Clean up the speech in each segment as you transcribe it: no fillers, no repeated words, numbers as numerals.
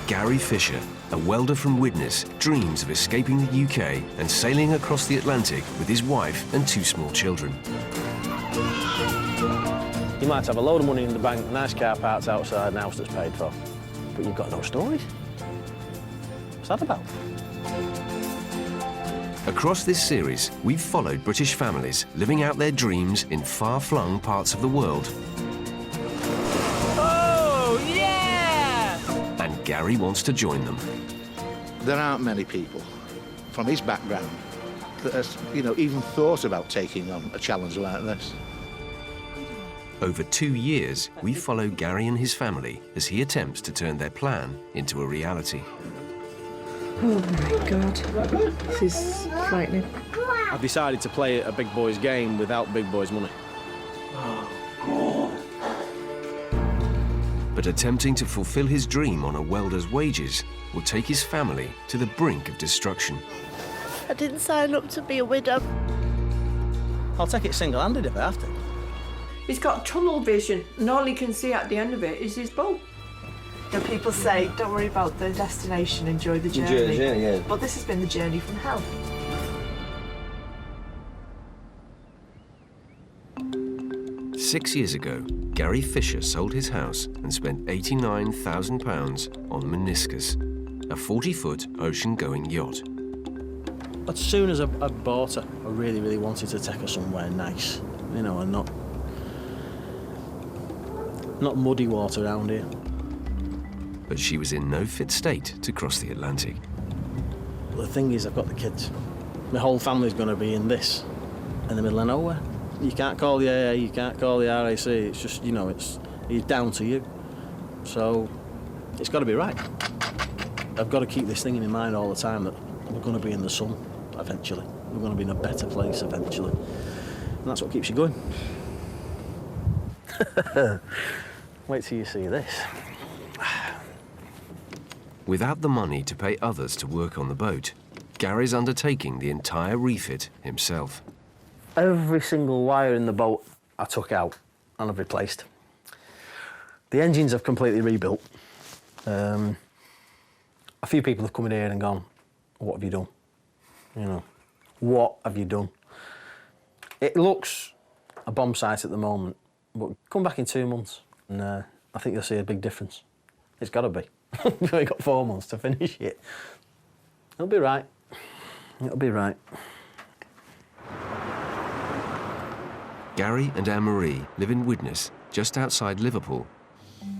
Gary Fisher, a welder from Widnes, dreams of escaping the UK and sailing across the Atlantic with his wife and 2 small children. You might have a load of money in the bank, nice car parked outside, an house that's paid for, but you've got no stories. What's that about? Across this series, we've followed British families living out their dreams in far-flung parts of the world. Oh, yeah! And Gary wants to join them. There aren't many people from his background that has, even thought about taking on a challenge like this. Over 2 years, we follow Gary and his family as he attempts to turn their plan into a reality. Oh my God, this is frightening. I've decided to play a big boys game without big boys money. But attempting to fulfill his dream on a welder's wages will take his family to the brink of destruction. I didn't sign up to be a widow. I'll take it single-handed if I have to. He's got tunnel vision, and all he can see at the end of it is his boat. And people say, don't worry about the destination, enjoy the journey. Enjoy the journey, yeah. But this has been the journey from hell. Six years ago, Gary Fisher sold his house and spent £89,000 on Meniscus, a 40-foot ocean-going yacht. As soon as I bought her, I really, really wanted to take her somewhere nice, and not muddy water around here. But she was in no fit state to cross the Atlantic. But the thing is, I've got the kids. My whole family's going to be in this, in the middle of nowhere. You can't call the AA, you can't call the RAC, it's just, it's down to you. So, it's got to be right. I've got to keep this thing in my mind all the time that we're going to be in the sun eventually. We're going to be in a better place eventually. And that's what keeps you going. Wait till you see this. Without the money to pay others to work on the boat, Gary's undertaking the entire refit himself. Every single wire in the boat I took out and I've replaced. The engines I've completely rebuilt. A few people have come in here and gone, what have you done? What have you done? It looks a bomb site at the moment, but come back in 2 months and I think you'll see a big difference. It's got to be. We've only got 4 months to finish it. It'll be right. It'll be right. Gary and Anne-Marie live in Widnes, just outside Liverpool,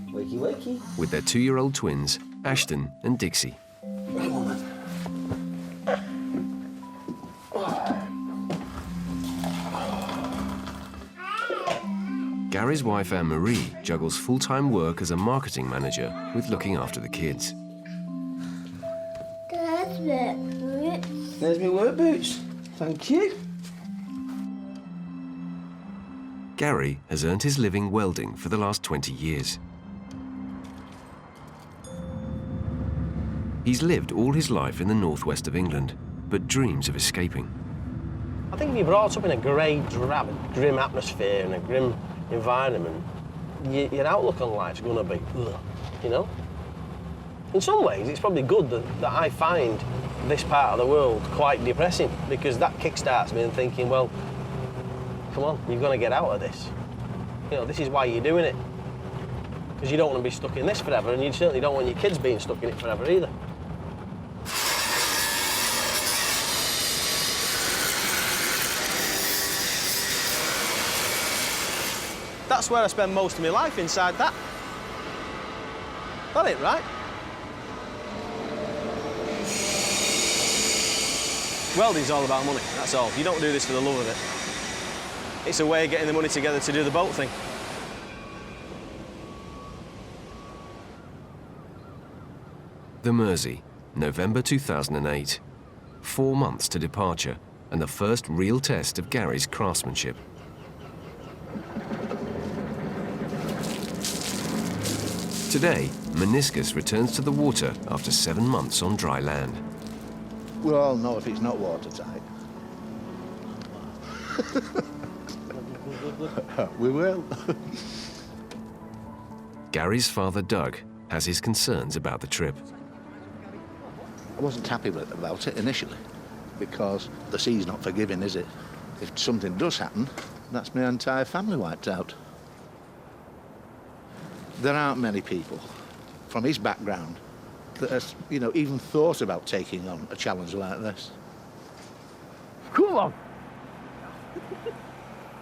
Wakey, wakey. with their 2-year-old twins, Ashton and Dixie. Come on, then. Gary's wife Anne-Marie juggles full-time work as a marketing manager with looking after the kids. There's my work boots. Thank you. Gary has earned his living welding for the last 20 years. He's lived all his life in the northwest of England, but dreams of escaping. I think if you're brought up in a grey, drab, grim atmosphere and a grim environment, your outlook on life's going to be, ugh, In some ways, it's probably good that I find this part of the world quite depressing, because that kickstarts me in thinking, well, come on, you're going to get out of this. This is why you're doing it. Because you don't want to be stuck in this forever, and you certainly don't want your kids being stuck in it forever either. That's where I spend most of my life, inside that. That ain't right. Welding's all about money, that's all. You don't do this for the love of it. It's a way of getting the money together to do the boat thing. The Mersey, November 2008. 4 months to departure and the first real test of Gary's craftsmanship. Today, Meniscus returns to the water after 7 months on dry land. We'll all know if it's not watertight. We will. Gary's father, Doug, has his concerns about the trip. I wasn't happy about it initially, because the sea's not forgiving, is it? If something does happen, that's my entire family wiped out. There aren't many people from his background that has, even thought about taking on a challenge like this. Come on.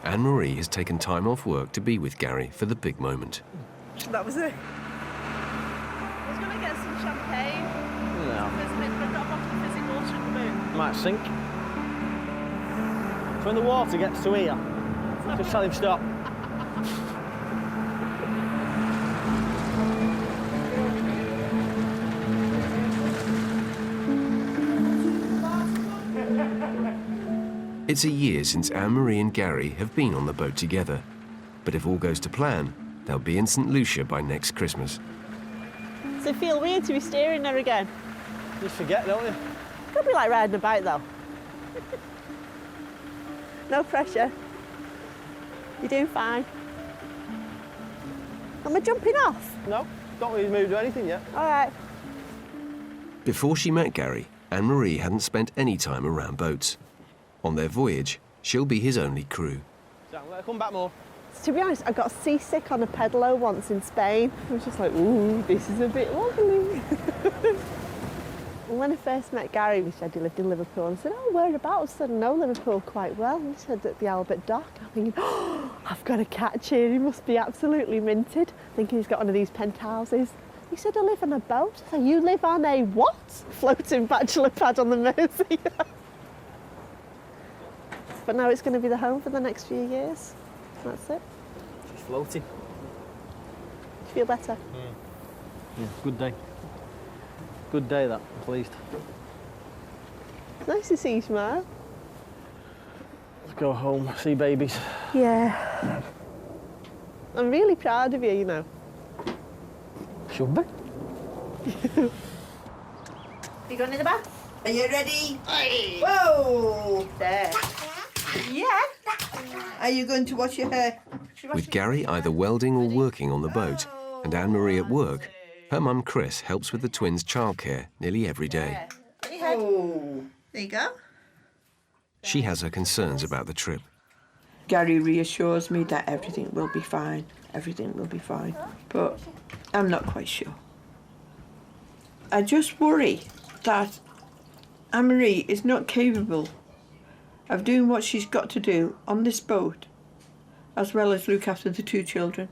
Anne-Marie has taken time off work to be with Gary for the big moment. That was it. I was going to get some champagne. No. I've got a bottle of fizzy water in the moon. Might sink. So when the water gets to here, just tell him stop. It's a year since Anne-Marie and Gary have been on the boat together. But if all goes to plan, they'll be in St. Lucia by next Christmas. Does it feel weird to be steering there again? You forget, don't you? Could be like riding a bike though. No pressure. You're doing fine. Am I jumping off? No, don't really moved or anything yet. All right. Before she met Gary, Anne-Marie hadn't spent any time around boats. On their voyage, she'll be his only crew. So, let her come back more. To be honest, I got seasick on a pedalo once in Spain. I was just like, ooh, this is a bit wobbly. When I first met Gary, we said he lived in Liverpool. And I said, oh, whereabouts? I said, I know Liverpool quite well. And he said, at the Albert Dock. I'm thinking, oh, I've got a catch here. He must be absolutely minted. Thinking he's got one of these penthouses. He said, I live on a boat. I said, you live on a what? Floating bachelor pad on the Mersey. But now it's going to be the home for the next few years. That's it. She's floating. Do you feel better? Yeah, good day. Good day, that. I'm pleased. It's nice to see you smile. Let's go home, see babies. Yeah. I'm really proud of you, you know. Should be. You going in the bath? Are you ready? Aye. Whoa! There. Yeah. Are you going to wash your hair? With Gary either welding or working on the boat, and Anne-Marie at work, her mum Chris helps with the twins' childcare nearly every day. Oh. There you go. She has her concerns about the trip. Gary reassures me that everything will be fine. Everything will be fine. But I'm not quite sure. I just worry that Anne-Marie is not capable of doing what she's got to do on this boat, as well as look after the two children.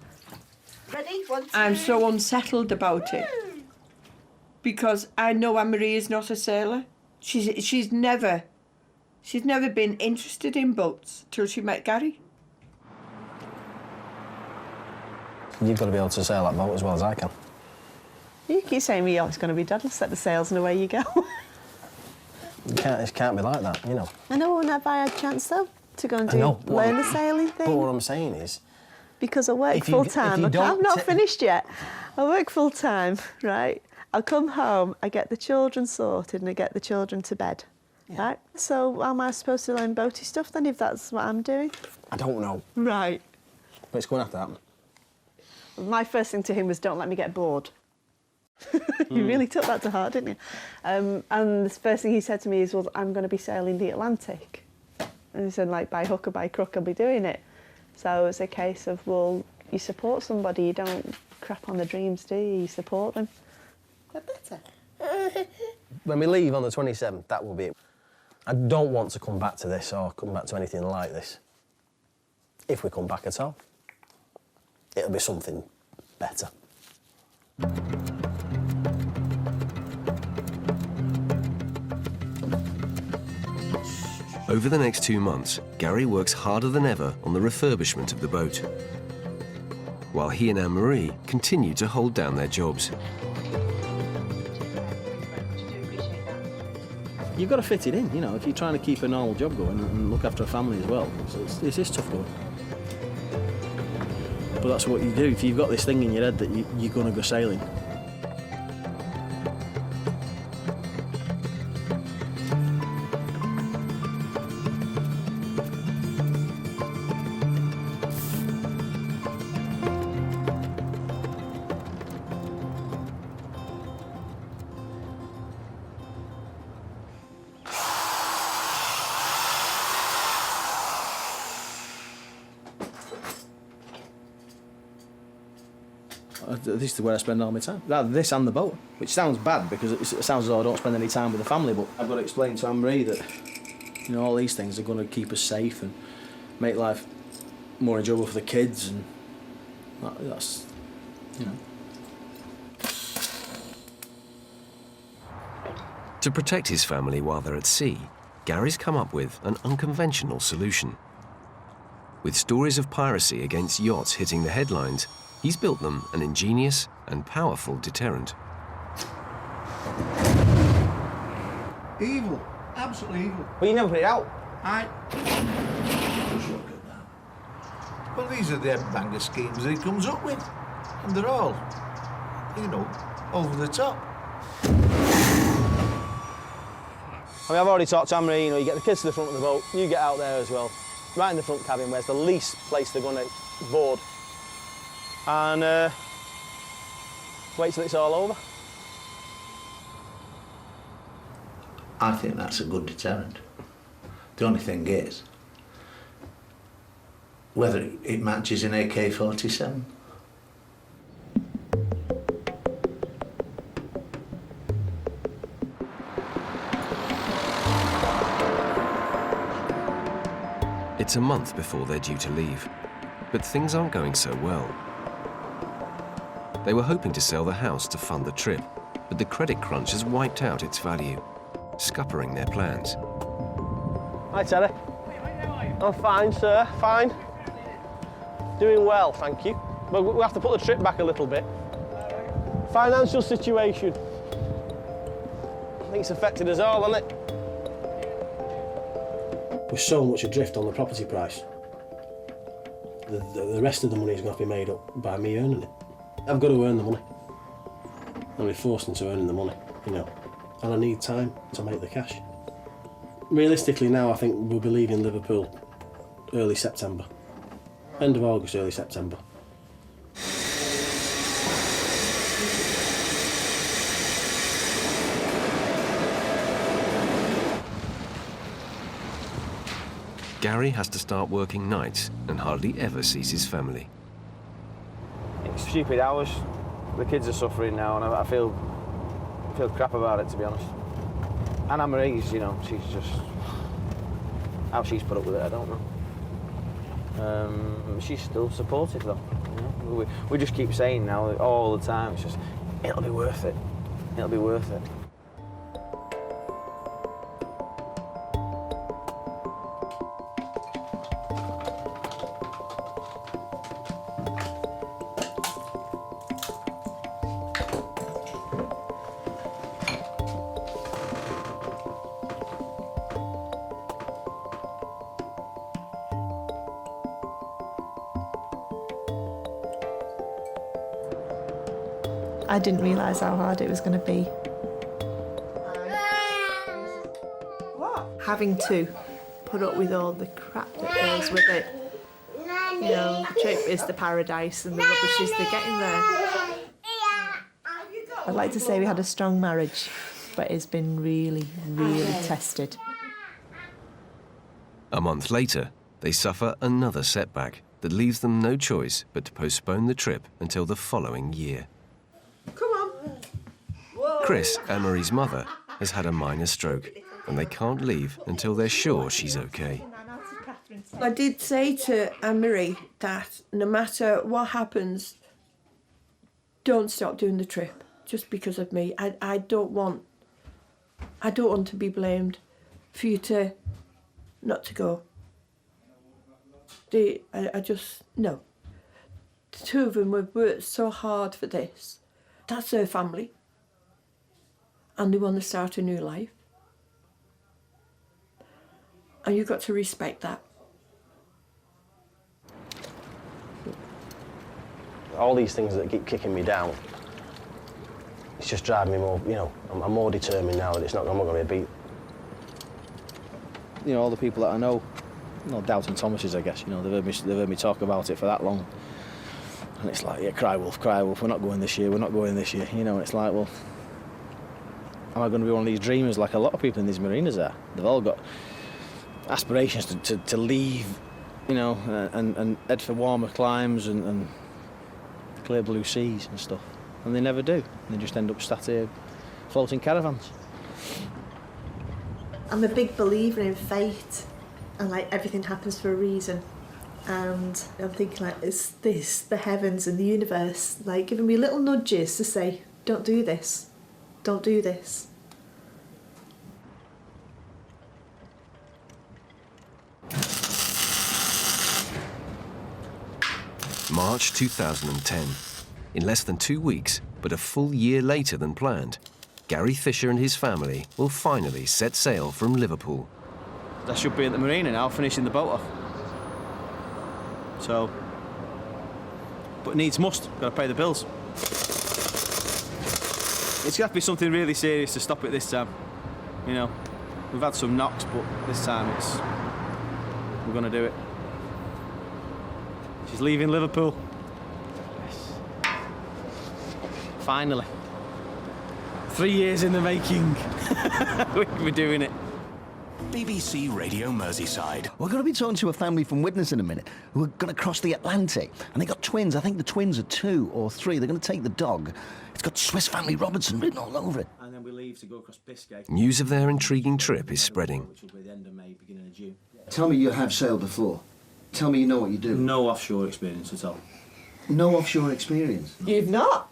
Ready? 1, 2. I'm so unsettled about it. Because I know Anne-Marie is not a sailor. She's never been interested in boats till she met Gary. You've got to be able to sail that boat as well as I can. You keep saying me, oh, it's going to be done. Set the sails and away you go. It can't be like that, you know. I know whenever I had a chance, though, to go and learn the sailing thing. But what I'm saying is... Because I work full-time. I'm not finished yet. I work full-time, right? I'll come home, I get the children sorted and I get the children to bed, right? So how am I supposed to learn boaty stuff then if that's what I'm doing? I don't know. Right. But it's going to have to happen. My first thing to him was, don't let me get bored. You really took that to heart, didn't you? And the first thing he said to me is, well, I'm going to be sailing the Atlantic. And he said, like, by hook or by crook, I'll be doing it. So it's a case of, well, you support somebody, you don't crap on the dreams, do you? You support them. Is that better? When we leave on the 27th, that will be it. I don't want to come back to this or come back to anything like this. If we come back at all, it'll be something better. Over the next 2 months, Gary works harder than ever on the refurbishment of the boat, while he and Anne-Marie continue to hold down their jobs. You've got to fit it in, you know, if you're trying to keep a normal job going and look after a family as well. It is tough going. But that's what you do. If you've got this thing in your head that you're going to go sailing, This is where I spend all my time. This and the boat, which sounds bad because it sounds as though I don't spend any time with the family, but I've got to explain to Anne-Marie that, you know, all these things are going to keep us safe and make life more enjoyable for the kids, and that's, you know. To protect his family while they're at sea, Gary's come up with an unconventional solution. With stories of piracy against yachts hitting the headlines, he's built them an ingenious and powerful deterrent. Evil. Absolutely evil. But you never put it out. Just look at that. Well, these are the banger schemes that he comes up with. And they're all, you know, over the top. I mean, I've already talked to Anne-Marie, you know, you get the kids to the front of the boat, you get out there as well, right in the front cabin where it's the least place they're going to board. And wait till it's all over. I think that's a good deterrent. The only thing is, whether it matches an AK-47. It's a month before they're due to leave, but things aren't going so well. They were hoping to sell the house to fund the trip, but the credit crunch has wiped out its value, scuppering their plans. Hi, Terry. I'm fine, sir, fine. Doing well, thank you. But we have to put the trip back a little bit. Financial situation. I think it's affected us all, hasn't it? We're so much adrift on the property price. The rest of the money is going to have to be made up by me earning it. I've got to earn the money. I'll be forced into earning the money, you know. And I need time to make the cash. Realistically now, I think we'll be leaving Liverpool early September. End of August, early September. Gary has to start working nights and hardly ever sees his family. It's stupid hours. The kids are suffering now, and I feel crap about it, to be honest. And Anne-Marie's, you know, she's just... How she's put up with it, I don't know. She's still supportive, though. You know? We just keep saying now, all the time, it's just, it'll be worth it. It'll be worth it. I didn't realise how hard it was going to be. Having to put up with all the crap that goes with it. You know, the trip is the paradise and the rubbish is the getting there. I'd like to say we had a strong marriage, but it's been really, really tested. A month later, they suffer another setback that leaves them no choice but to postpone the trip until the following year. Come on. Whoa. Chris, Anne-Marie's mother, has had a minor stroke, and they can't leave until they're sure she's okay. I did say to Anne-Marie that no matter what happens, don't stop doing the trip just because of me. I don't want to be blamed for you to not to go. I just, no. The two of them have worked so hard for this. That's their family. And they want to start a new life. And you've got to respect that. All these things that keep kicking me down, it's just driving me more, you know, I'm more determined now that I'm not going to be beat. You know, all the people that I know, you know, doubting Thomases, I guess, you know, they've heard me talk about it for that long. And it's like, yeah, cry wolf, we're not going this year, you know, and it's like, well, am I going to be one of these dreamers like a lot of people in these marinas are? They've all got aspirations to leave, you know, and head for warmer climes and clear blue seas and stuff. And they never do. They just end up sat here floating caravans. I'm a big believer in fate, and like everything happens for a reason. And I'm thinking like, is this the heavens and the universe like giving me little nudges to say, don't do this, don't do this. March 2010. In less than 2 weeks, but a full year later than planned, Gary Fisher and his family will finally set sail from Liverpool. I should be at the marina now, finishing the boat off. So, but needs must, got to pay the bills. It's got to be something really serious to stop it this time. You know, we've had some knocks, but this time we're going to do it. She's leaving Liverpool. Yes. Finally. 3 years in the making. We're doing it. BBC Radio Merseyside. We're going to be talking to a family from Widnes in a minute who are going to cross the Atlantic. And they got twins. I think the twins are 2 or 3. They're going to take the dog. It's got Swiss Family Robinson written all over it. And then we leave to go across Biscay. News of their intriguing trip is spreading. Which will be the end of May, beginning of June. Tell me you have sailed before. Tell me you know what you do. No offshore experience at all. No offshore experience. You've not?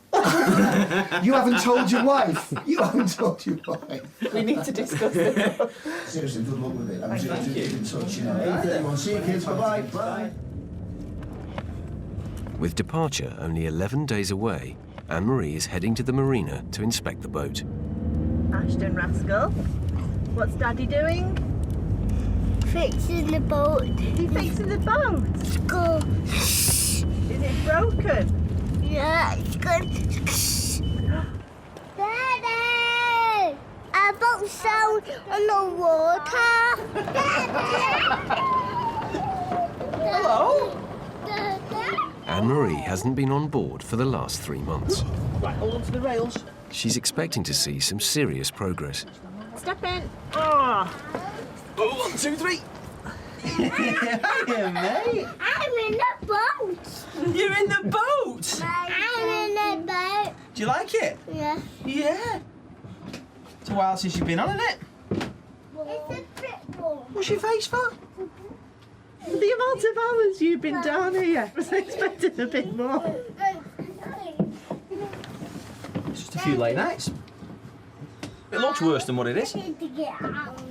You haven't told your wife. You haven't told your wife. We need to discuss this. Seriously, good luck with it. I'm sure you'll keep in touch, you know. 8:31. See you, kids. Bye-bye. Bye. With departure only 11 days away, Anne-Marie is heading to the marina to inspect the boat. Ashton Rascal, what's Daddy doing? Fixing the boat. He's fixing the boat. Go. Is it broken? Yeah, it's good. Daddy! Our boat's sound on the water. Hello? Anne-Marie hasn't been on board for the last 3 months. Right, hold on to the rails. She's expecting to see some serious progress. Step in. Oh. 1, 2, 3. Yeah, mate. I'm in the boat. You're in the boat. I'm in the boat. Do you like it? Yeah. Yeah. It's a while since you've been on, isn't it? It's a bit warm. What's your face for? The amount of hours you've been down here, I was expecting a bit more. It's just a few late nights. It looks worse than what it is. To get out.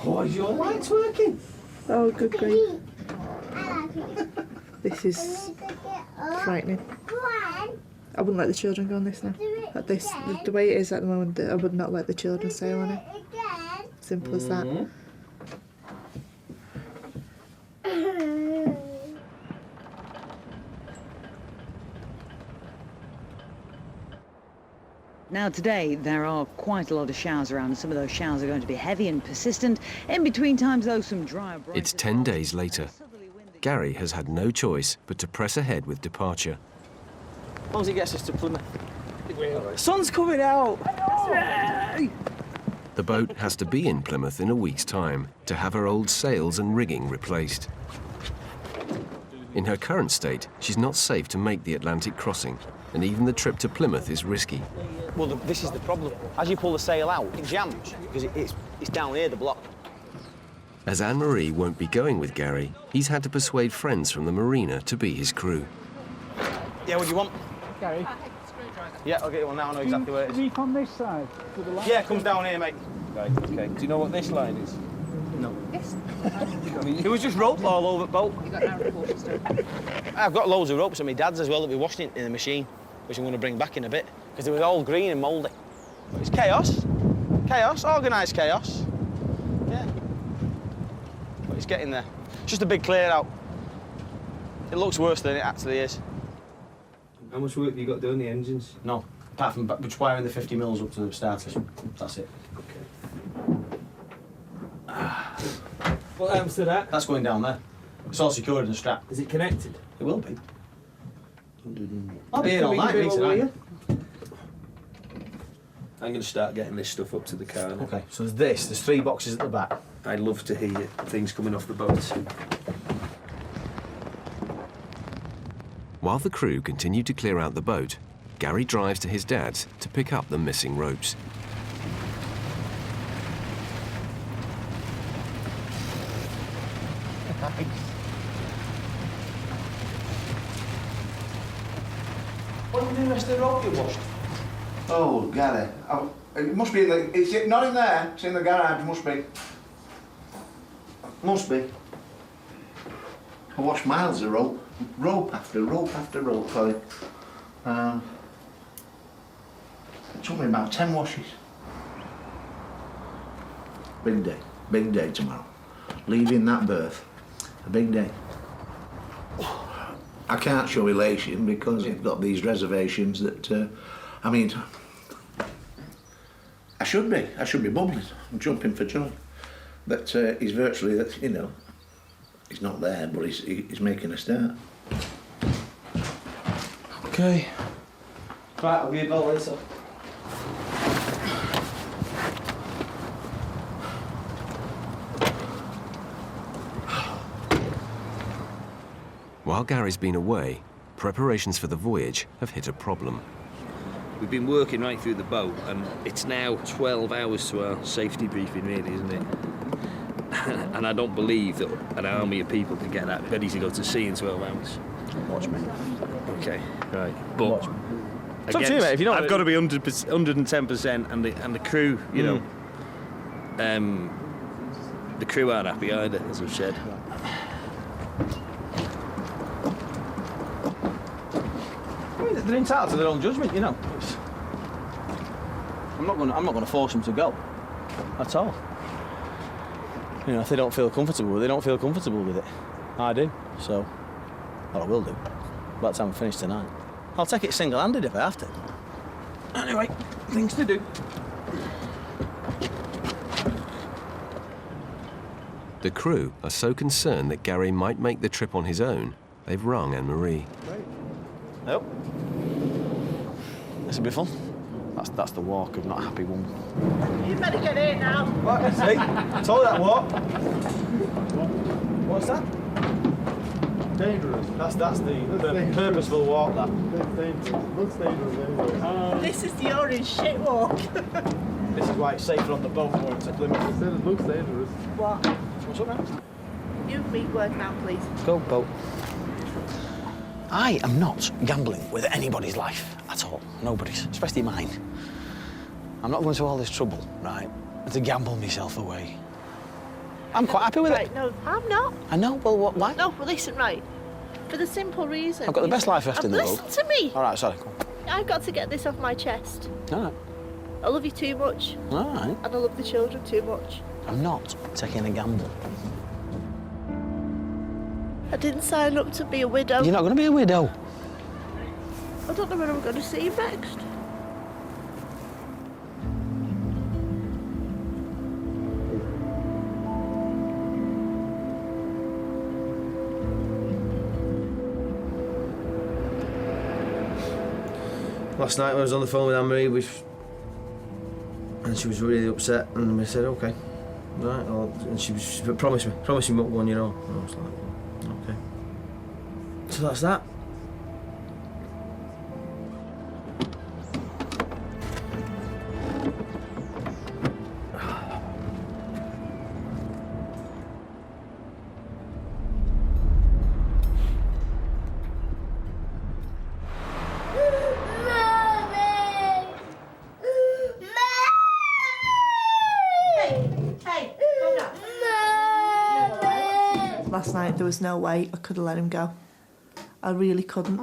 Oh, is your lights working? Oh, good grief. I like it. This is frightening. Go on. I wouldn't let the children go on this now. Like this, the way it is at the moment, I would not let the children sail on it. Again. Simple as that. Now today there are quite a lot of showers around, and some of those showers are going to be heavy and persistent. In between times though, some drier, brighter It's 10 skies. days later. Gary has had no choice but to press ahead with departure. As long as it gets us to Plymouth. Sun's coming out! The boat has to be in Plymouth in a week's time to have her old sails and rigging replaced. In her current state, she's not safe to make the Atlantic crossing, and even the trip to Plymouth is risky. Well, this is the problem. As you pull the sail out, it jams, because it's down here, the block. As Anne-Marie won't be going with Gary, he's had to persuade friends from the marina to be his crew. Yeah, what do you want? Gary, Yeah, I'll get you one now, I know exactly where it is. reef on this side. With the line. Yeah, it comes down here, mate. Right, okay. Do you know what this line is? No. It was just rope all over the boat. I've got loads of ropes at my dad's as well that we're washing in the machine, which I'm going to bring back in a bit, because they were all green and mouldy. It's chaos. Chaos, organised chaos. Yeah. But it's getting there. It's just a big clear out. It looks worse than it actually is. How much work have you got doing the engines? No, apart from just wiring the 50 mils up to the starters. That's it. What happens to that? That's going down there. It's all secured in the strap. Is it connected? It will be. I'll be here all night, mate, tonight. I'm going to start getting this stuff up to the car now. Okay, so there's 3 boxes at the back. I'd love to hear things coming off the boat. While the crew continue to clear out the boat, Gary drives to his dad's to pick up the missing ropes. What do you do, Mr. Rope you washed? Oh, Gary. It must be in the... It's not in there. It's in the garage. Must be. Must be. I washed miles of rope. Rope after rope after rope for it. It took me about 10 washes. Big day. Big day tomorrow. Leaving that berth. A big day. I can't show elation because I've got these reservations that, I mean, I should be bubbling. I'm jumping for joy. That he's virtually, that you know, he's not there, but he's making a start. Okay. Right, I'll be about later. While Gary's been away, preparations for the voyage have hit a problem. We've been working right through the boat, and it's now 12 hours to our safety briefing, really, isn't it? And I don't believe that an army of people can get that ready to go to sea in 12 hours. Watch me. Okay, right. But Watch me. It's up to you, mate. If you're not, I've got to be 110%, and the crew, you know, the crew aren't happy either, as I've said. They're entitled to their own judgment, you know. I'm not going to force them to go at all. You know, if they don't feel comfortable with it, they don't feel comfortable with it. I do, so well, I will do. By the time I finish tonight, I'll take it single-handed if I have to. Anyway, things to do. The crew are so concerned that Gary might make the trip on his own, they've rung Anne-Marie. Yep. This will be fun. That's the walk of not a happy woman. You better get in now. What? See? Told you that walk. What's that? Dangerous. That's the purposeful walk, that. Looks dangerous anyway. This is the orange shit walk. This is why it's safer on the boat going to Plymouth. I said it looks dangerous. What? What's up, man? You read word now, please. Go, boat. I am not gambling with anybody's life at all. Nobody's, especially mine. I'm not going to all this trouble, right, to gamble myself away. I'm quite happy with Right, it. no, I'm not. I know, well, why? No, well, listen, right. For the simple reason... I've got the best life left in the world. Listen to me. All right, sorry, go on. I've got to get this off my chest. All right. I love you too much. All right. And I love the children too much. I'm not taking a gamble. I didn't sign up to be a widow. You're not going to be a widow. I don't know when I'm going to see you next. Last night when I was on the phone with Anne-Marie, and she was really upset, and we said, okay, right, and she promised me what one, you know. And I was like, okay. So that's that. Last night there was no way I could have let him go. I really couldn't.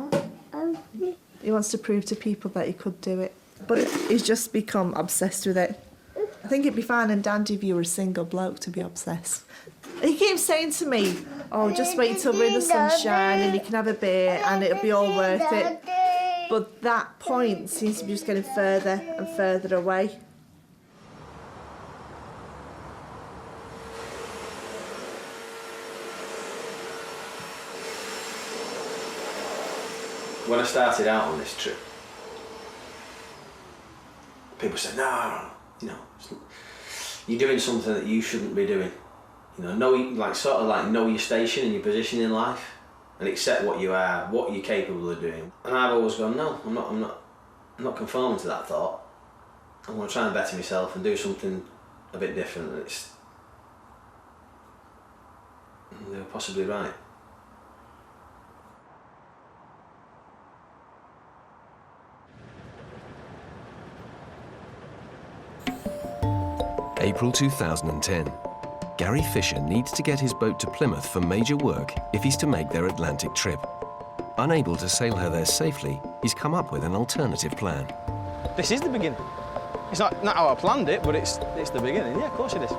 He wants to prove to people that he could do it. But he's just become obsessed with it. I think it'd be fine and dandy if you were a single bloke to be obsessed. He keeps saying to me, oh, just wait till we're in the sunshine and you can have a beer and it'll be all worth it. But that point seems to be just getting further and further away. When I started out on this trip, people said, no, you know, you're doing something that you shouldn't be doing. You know, know your station and your position in life. and accept what you are, what you're capable of doing. And I've always gone, no, I'm not conforming to that thought. I'm going to try and better myself and do something a bit different. And they were possibly right. April 2010. Gary Fisher needs to get his boat to Plymouth for major work if he's to make their Atlantic trip. Unable to sail her there safely, he's come up with an alternative plan. This is the beginning. It's not how I planned it, but it's the beginning. Yeah, of course it is.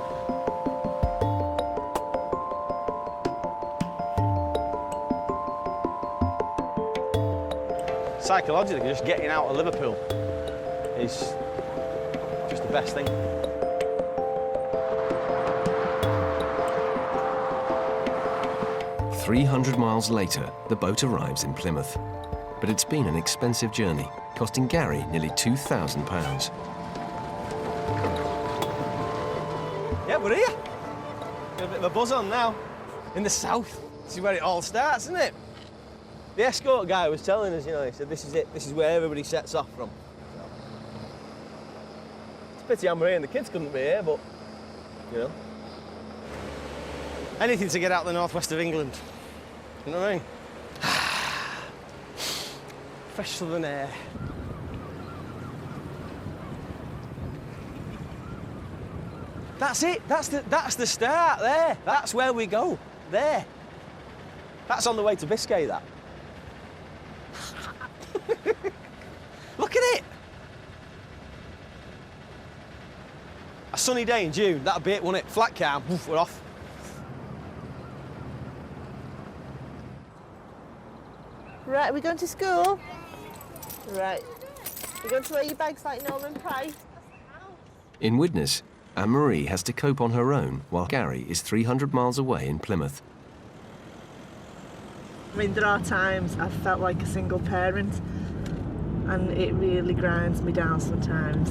Psychologically, just getting out of Liverpool is just the best thing. "300 miles later, the boat arrives in Plymouth. But it's been an expensive journey, costing Gary nearly £2,000. Yeah, we're here. Got a bit of a buzz on now. In the south. This is where it all starts, isn't it? The escort guy was telling us, you know, he said, this is it. This is where everybody sets off from. It's a pity I'm here and the kids couldn't be here, but, you know. Anything to get out the northwest of England. You know what I mean? Fresh southern air. That's it. That's the start there. That's where we go. There. That's on the way to Biscay, that. Look at it. A sunny day in June. That'd be it, wouldn't it? Flat calm. Woof, we're off. Right, are we going to school? Right. We're going to wear your bags like Norman Price. In Widnes, Anne-Marie has to cope on her own while Gary is 300 miles away in Plymouth. I mean, there are times I've felt like a single parent, and it really grinds me down sometimes.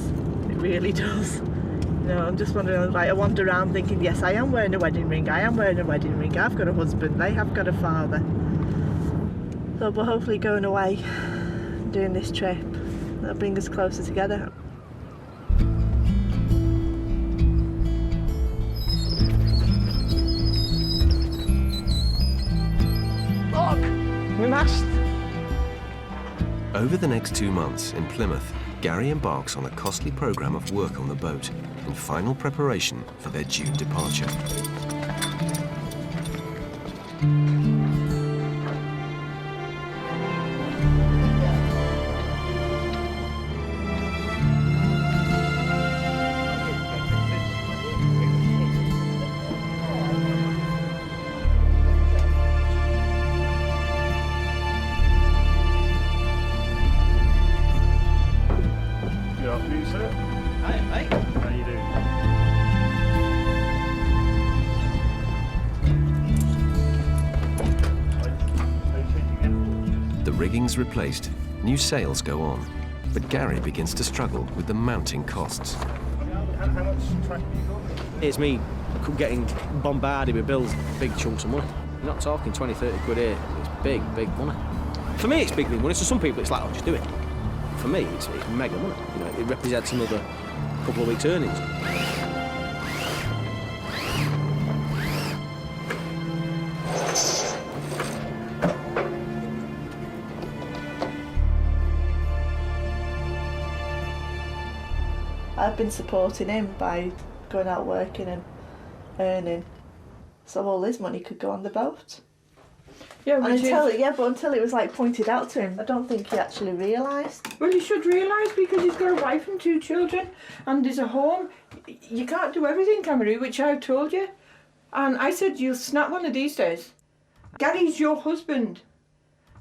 It really does. You know, I'm just wondering, like, I wander around thinking, yes, I am wearing a wedding ring, I am wearing a wedding ring, I've got a husband, they have got a father. So, but hopefully going away, doing this trip, that'll bring us closer together. Look! My mast! Over the next 2 months in Plymouth, Gary embarks on a costly programme of work on the boat in final preparation for their June departure. Good afternoon, sir. Hi, mate. How you doing? The rigging's replaced, new sails go on, but Gary begins to struggle with the mounting costs. How much track have you got? It's me getting bombarded with bills, big chunks of money. You're not talking 20, 30 quid here. It's big, big money. For me, it's big money. So some people, it's like, oh, just do it. For me, it's mega money. You know, it represents another couple of weeks' earnings. I've been supporting him by going out working and earning, so all his money could go on the boat. Yeah, And until it was like pointed out to him, I don't think he actually realised. Well, he should realise, because he's got a wife and 2 children and there's a home. You can't do everything, Cameron, which I've told you. And I said, you'll snap one of these days. Gary's your husband.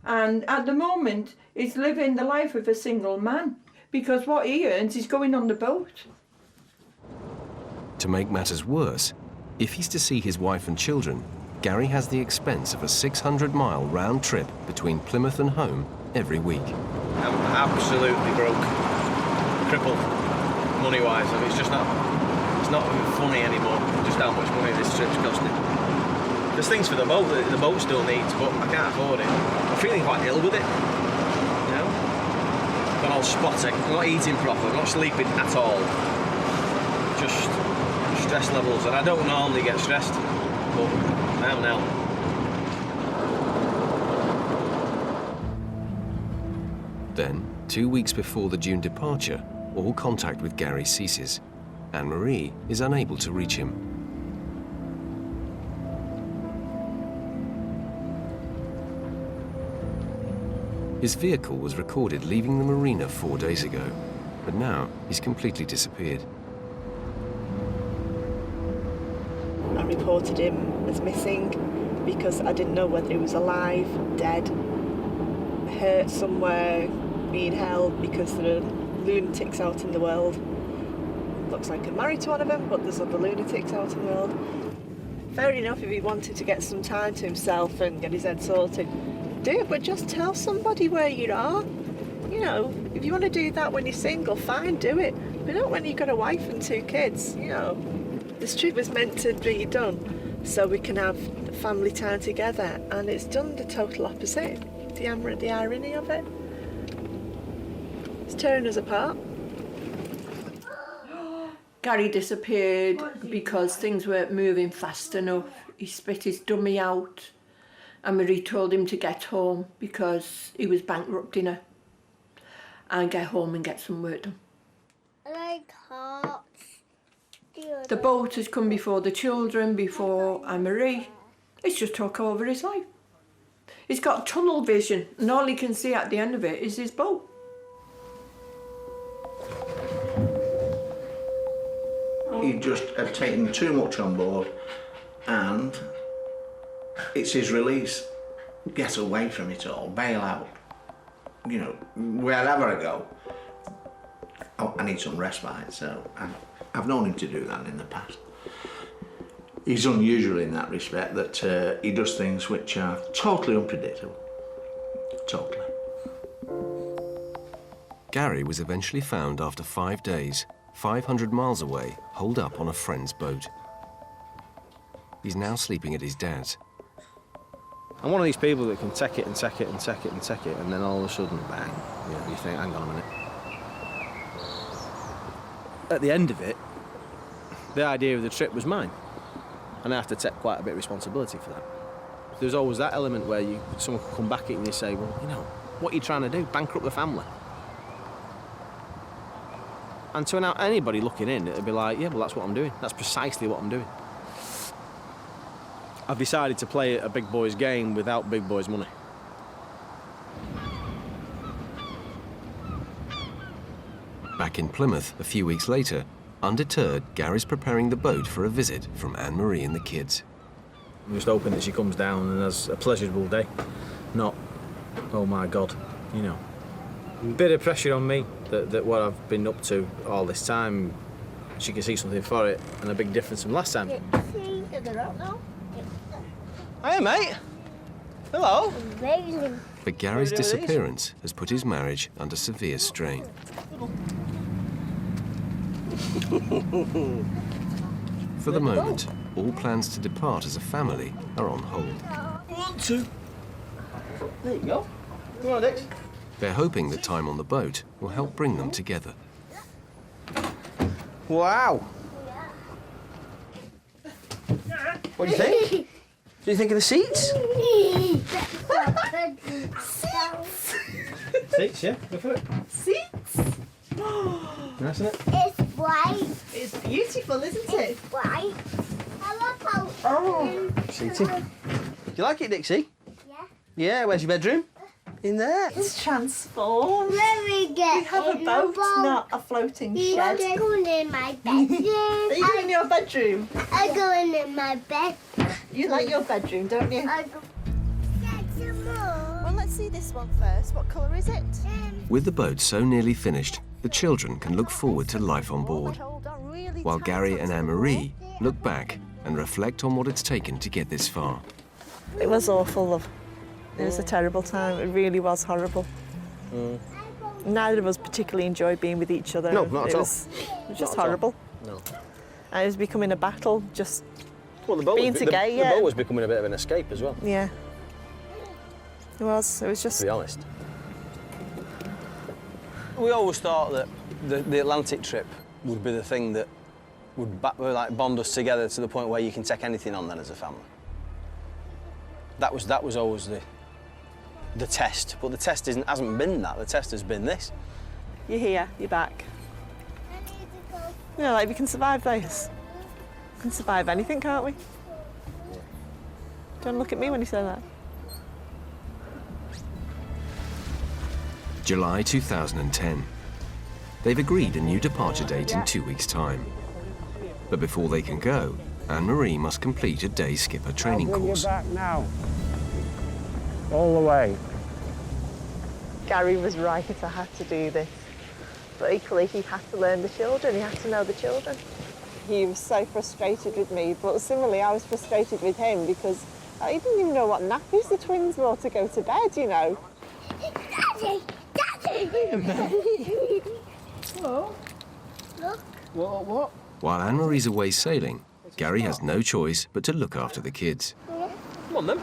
And at the moment, he's living the life of a single man, because what he earns is going on the boat. To make matters worse, if he's to see his wife and children, Gary has the expense of a 600-mile round trip between Plymouth and home every week. I'm absolutely broke, crippled, money-wise. I mean, it's not even funny anymore, just how much money this trip's costing. There's things for the boat that the boat still needs, but I can't afford it. I'm feeling quite ill with it. You know? Got all spotty, I'm not eating properly, I'm not sleeping at all. Just stress levels, and I don't normally get stressed, but I am now. Then, 2 weeks before the June departure, all contact with Gary ceases. Anne-Marie is unable to reach him. His vehicle was recorded leaving the marina 4 days ago, but now he's completely disappeared. I reported him as missing because I didn't know whether he was alive, dead, hurt somewhere, being held because there are lunatics out in the world. Looks like I'm married to one of them, but there's other lunatics out in the world. Fair enough if he wanted to get some time to himself and get his head sorted. Do it, but just tell somebody where you are. You know, if you want to do that when you're single, fine, do it. But not when you've got a wife and 2 kids, you know. This trip was meant to be done so we can have family time together, and it's done the total opposite. The irony of it. It's tearing us apart. Gary disappeared because things weren't moving fast enough. He spit his dummy out. And Marie told him to get home because he was bankrupting her. And get home and get some work done. I like hearts. The boat has come before the children, before Anne-Marie. It's just took over his life. He's got tunnel vision, and all he can see at the end of it is his boat. He just had taken too much on board, and it's his release. Get away from it all, bail out. You know, wherever I go, I need some respite, so I've known him to do that in the past. He's unusual in that respect, that he does things which are totally unpredictable. Totally. Gary was eventually found after 5 days, 500 miles away, holed up on a friend's boat. He's now sleeping at his dad's. I'm one of these people that can take it and take it and take it and take it, and then all of a sudden, bang, you think, hang on a minute. At the end of it, the idea of the trip was mine, and I have to take quite a bit of responsibility for that. There's always that element where someone could come back at you and they say, well, you know, what are you trying to do? Bankrupt the family? And to anybody looking in, it'd be like, yeah, well, that's what I'm doing. That's precisely what I'm doing. I've decided to play a big boys game without big boys money. Back in Plymouth a few weeks later, undeterred, Gary's preparing the boat for a visit from Anne-Marie and the kids. I'm just hoping that she comes down and has a pleasurable day. Not, oh my God, you know. A bit of pressure on me that what I've been up to all this time, she can see something for it, and a big difference from last time. Hey, mate. Hello. But Gary's disappearance has put his marriage under severe strain. For the moment, all plans to depart as a family are on hold. 1, 2. There you go. Come on, Dix. They're hoping that time on the boat will help bring them together. Wow. What do you think? What do you think of the seats? Seats, yeah. Go for it. Seats? Nice, isn't it? It's white. It's beautiful, isn't it? White. I love how. Oh. Seating. Do you like it, Dixie? Yeah. Yeah, where's your bedroom? In there. It's transformed. Let me get We have a boat, not a floating shed. I'm going in my bedroom. Are you going in your bedroom? I'm going in my bed. You like your bedroom, don't you? I go. Get some more. Well, let's see this one first. What colour is it? With the boat so nearly finished, the children can look forward to life on board, while Gary and Anne-Marie look back and reflect on what it's taken to get this far. It was awful, love. It was a terrible time. It really was horrible. Neither of us particularly enjoyed being with each other. No, not at all. It was just horrible. No. And it was becoming a battle just Well, the boat, Being together, the yeah. boat was becoming a bit of an escape as well, Yeah. It was just... to be honest. We always thought that the Atlantic trip would be the thing that would like bond us together to the point where you can take anything on then as a family. That was always the test, but the test hasn't been that. The test has been this. You're here, you're back. You know, like, we can survive this. We can survive anything, can't we? Don't look at me when you say that. July 2010. They've agreed a new departure date in 2 weeks' time. But before they can go, Anne-Marie must complete a day skipper training course. Back now. All the way. Gary was right, I had to do this. But equally, he had to learn the children, he had to know the children. He was so frustrated with me, but similarly, I was frustrated with him because he didn't even know what nappies the twins wore to go to bed, you know. Daddy! Daddy! Oh, Look. What? While Anne-Marie's away sailing, Gary has no choice but to look after the kids. Come on then.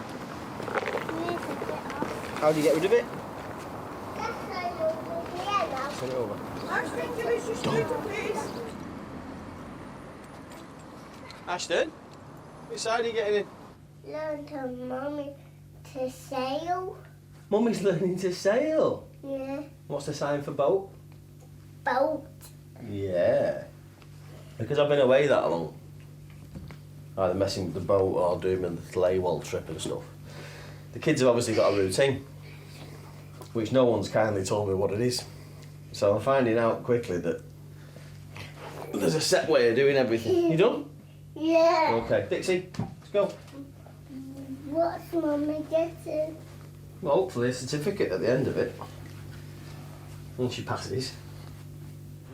How do you get rid of it? Turn it over. Ashton, which side are you getting in? Learn to Mummy to sail. Mummy's learning to sail. Yeah. What's the sign for boat? Boat. Yeah. Because I've been away that long. Either messing with the boat or doing the Laywall trip and stuff. The kids have obviously got a routine, which no one's kindly told me what it is. So I'm finding out quickly that there's a set way of doing everything. You done? Yeah. Okay, Dixie, let's go. What's Mummy getting? Well, hopefully a certificate at the end of it. Once she passes.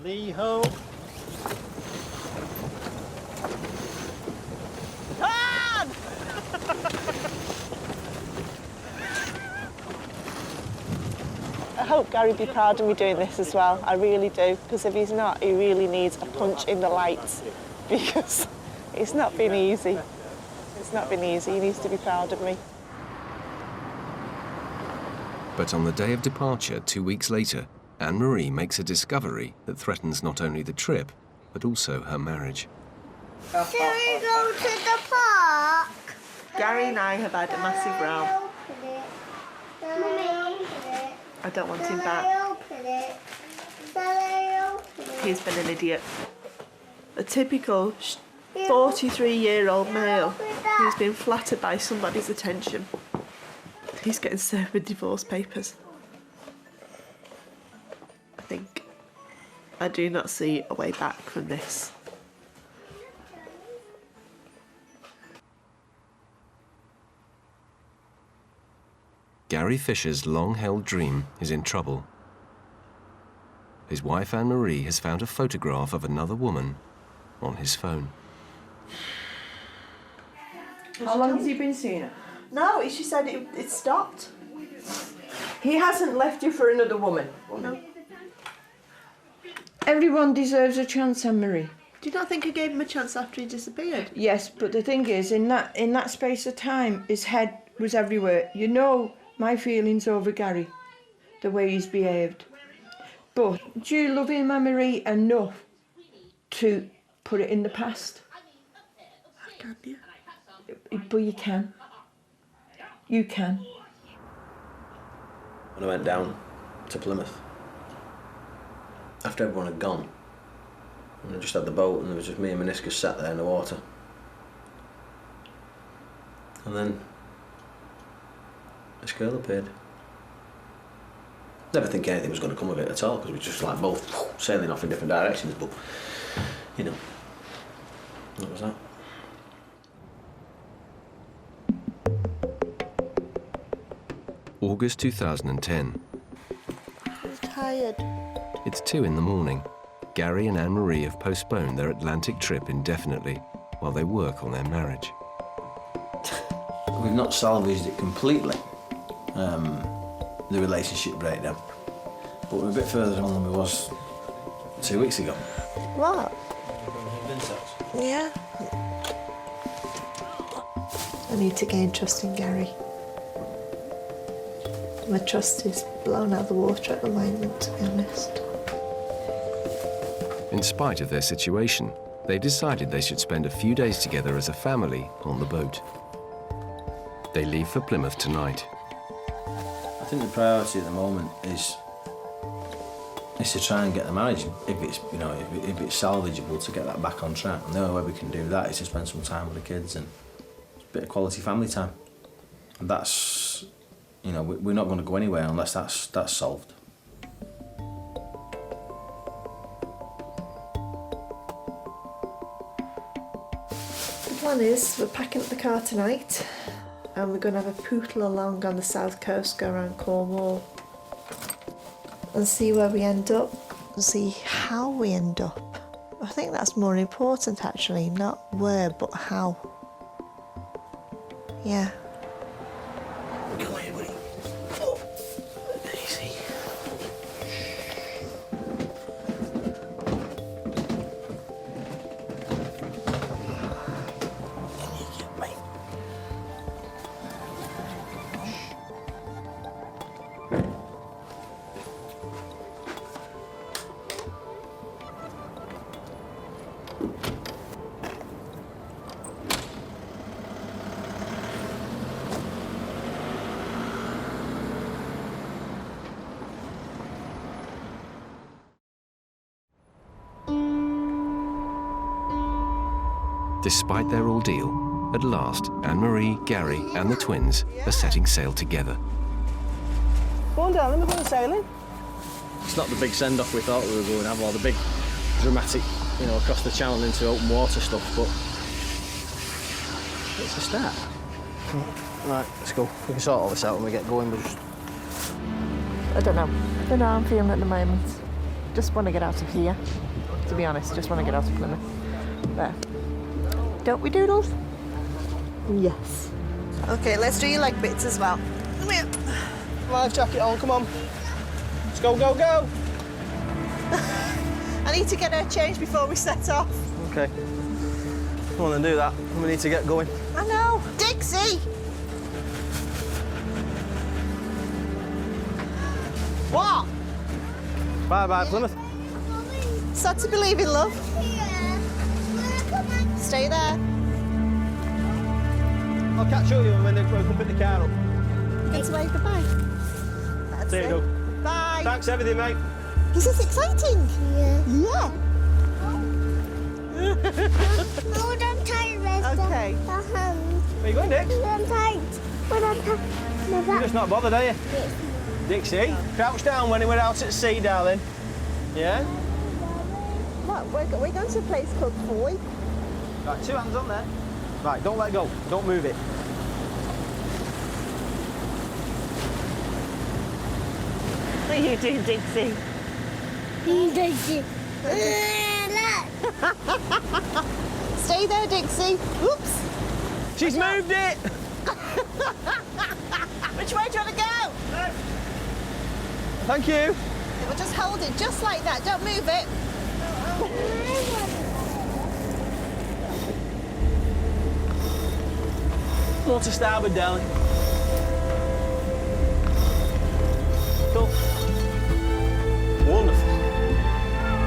Lee-ho. I hope Gary would be proud of me doing this as well. I really do, because if he's not, he really needs a punch in the lights, because it's not been easy. It's not been easy. He needs to be proud of me. But on the day of departure 2 weeks later, Anne-Marie makes a discovery that threatens not only the trip, but also her marriage. Shall we go to the park? Gary and I have had a massive row. Open it. Shall I open it? I don't want him Shall back. I open it? Shall I open it? He's been an idiot. A typical 43-year-old male who's been flattered by somebody's attention. He's getting served with divorce papers. I do not see a way back from this. Gary Fisher's long-held dream is in trouble. His wife Anne-Marie has found a photograph of another woman on his phone. How long has he been seeing her? No, she said it stopped. He hasn't left you for another woman. No. Everyone deserves a chance, Anne-Marie. Do you not think I gave him a chance after he disappeared? Yes, but the thing is, in that space of time, his head was everywhere. You know my feelings over Gary, the way he's behaved. But do you love him, Anne-Marie, enough to put it in the past? I can't, yeah. But you can. You can. When I went down to Plymouth, after everyone had gone, and I just had the boat and there was just me and Meniscus sat there in the water. And then this girl appeared. Never think anything was going to come of it at all, because we were just like both sailing off in different directions, but, you know, that was that. August 2010. I'm tired. It's 2 in the morning. Gary and Anne-Marie have postponed their Atlantic trip indefinitely while they work on their marriage. We've not salvaged it completely, the relationship breakdown, but we're a bit further on than we was 2 weeks ago. What? Vince's. Yeah. I need to gain trust in Gary. My trust is blown out of the water at the moment, to be honest. In spite of their situation, they decided they should spend a few days together as a family on the boat. They leave for Plymouth tonight. I think the priority at the moment is to try and get the marriage, if it's, you know, if it's salvageable, to get that back on track. And the only way we can do that is to spend some time with the kids and a bit of quality family time. And that's, you know, we're not going to go anywhere unless that's solved. The plan is we're packing up the car tonight and we're going to have a pootle along on the south coast, go around Cornwall and see where we end up and see how we end up. I think that's more important actually, not where but how. Yeah. Come here, buddy. Oh, easy. Despite their ordeal, at last, Anne-Marie, Gary and the twins are setting sail together. Go on, darling, we're going sailing. It's not the big send-off we thought we were going to have, or the big dramatic, you know, across the channel into open water stuff, but it's a start. Right, let's go. We can sort all this out when we get going, but just... I don't know how I'm feeling at the moment. Just want to get out of here, to be honest, just want to get out of Plymouth. There. Don't we, Doodles? Yes. Okay, let's do your leg bits as well. Come here. Life jacket on, come on. Let's go, go, go! I need to get her changed before we set off. Okay. Come on then, do that. We need to get going. I know. Dixie! What? Bye-bye, Plymouth. Sad to believe in love. Stay there. I'll catch up with you when we come pick the car up. Get away, goodbye. That's There you go. Bye. Thanks for everything, mate. Is this exciting? Yeah. Yeah. Hold on tight, Resta. Okay. Where are you going, Dix? Hold on tight. Hold on tight. You're just not bothered, are you? Dixie, crouch down when we're out at sea, darling. Yeah? What? We're going to a place called Foy. Right, 2 hands on there. Right, don't let go. Don't move it. What are you doing, Dixie? Dixie. Stay there, Dixie. Oops. She's moved it. Which way do you want to go? Thank you. We'll just hold it just like that. Don't move it. More to starboard, darling. Cool. Wonderful.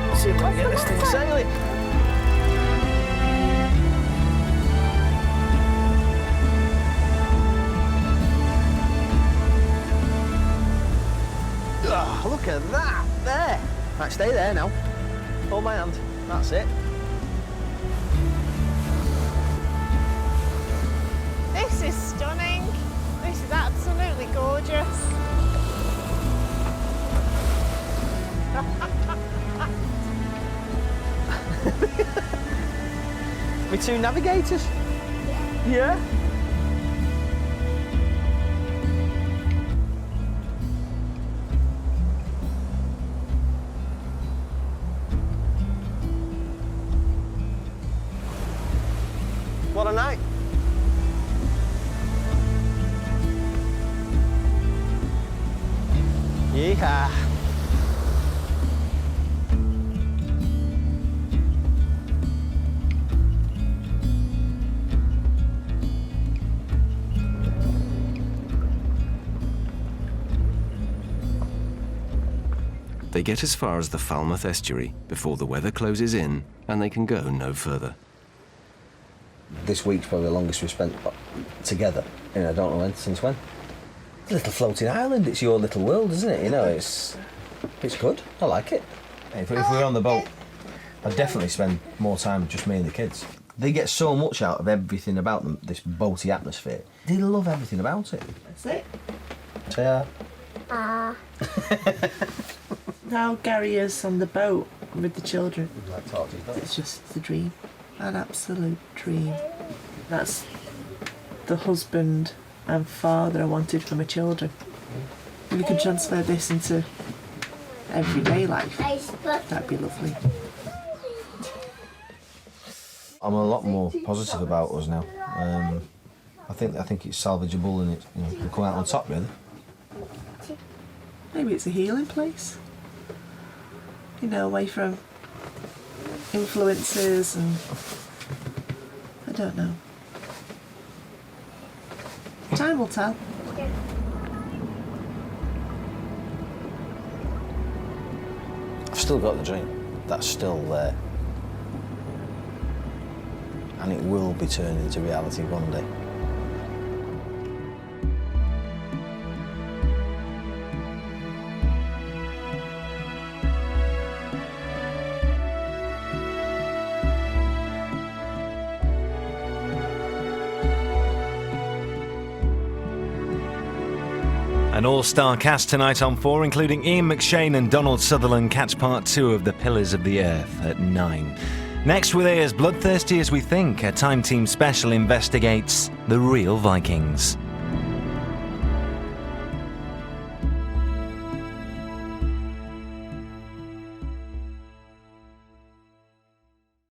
Let's see if we can get this thing sailing. Oh, look at that. There. Right, stay there now. Hold my hand. That's it. This is stunning. This is absolutely gorgeous. We 2 navigators? Yeah. What a night. Yeehaw. They get as far as the Falmouth estuary before the weather closes in and they can go no further. This week's probably the longest we've spent together. You know, I don't know since when. It's a little floating island. It's your little world, isn't it? You know, it's good. I like it. If we were on the boat, I'd definitely spend more time with just me and the kids. They get so much out of everything about them, this boaty atmosphere. They love everything about it. That's it. So, Now Gary is on the boat with the children. like torches, don't It's just a dream, an absolute dream. That's the husband and father I wanted for my children. If you could transfer this into everyday life, that'd be lovely. I'm a lot more positive about us now. I think it's salvageable and we'll come out on top, really. Maybe it's a healing place. You know, away from influences and I don't know. Time will tell. I've still got the dream. That's still there. And it will be turned into reality one day. An all-star cast tonight on 4, including Ian McShane and Donald Sutherland. Catch part 2 of The Pillars of the Earth at 9. Next, with As Bloodthirsty as We Think, a Time Team special investigates the real Vikings.